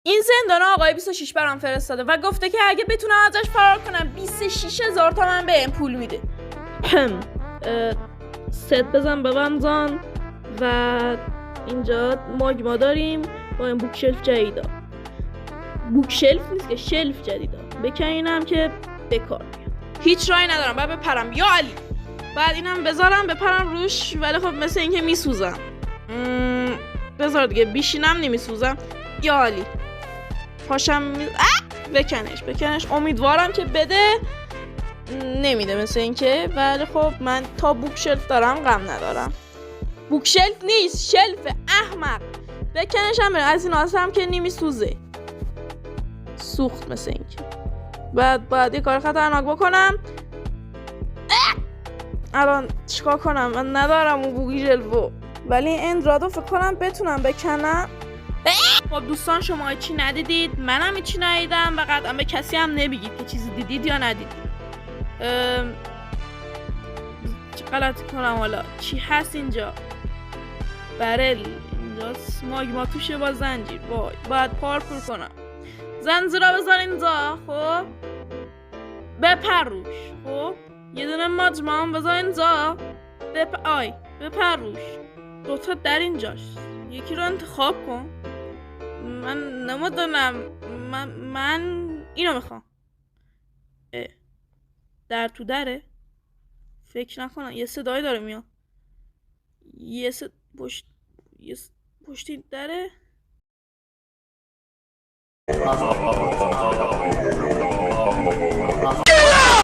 این زندان آقای 26 برام فرستاده و گفته که اگه بتونم ازش فرار کنم 26,000 تومن بهم پول میده. ست بزن به بمزان و اینجا ماگما داریم با این بوکشلف جدیدا. بوکشلف نیست که شلف جدیدا. بکنینم که بکار میاد. هیچ راهی ندارم باید بپرم یا علی. بعد اینم بذارم بپرم روش ولی خب مثل اینکه میسوزم. بذار دیگه بیشینم نمیسوزم یا علی. پاشم بکنش امیدوارم که بده. نمیده مثل اینکه ولی خب من تا بوکشلف دارم غم ندارم. بوکشلف نیست شلف احمق. بکنشم بریم از این آسم که نمیسوزه. سوخت مثل اینکه. بعد باید یه کار خطرناک بکنم. الان چیکار کنم؟ من ندارم اون بوکشلفو ولی این رادو فکر کنم بتونم بکنم. خب دوستان شما چی ندیدید؟ منم هیچی ندیدم و قطعا به کسی هم نمیگید که چیزی دیدید یا ندیدید. چه غلطی کنم حالا؟ چی هست اینجا؟ برل اینجا ماگما توشه با زنجیر. وای باید پارکور کنم. زنجیر رو بذار اینجا. خب بپر روش. خب یه دونه ماجما هم بذار اینجا. بپر روش. دوتا در اینجاست. یکی رو انتخاب کن. من نمیدونم. من اینو میخوام. در تو دره؟ فکر نکنم. یه صدایی داره میاد. پشتی دره؟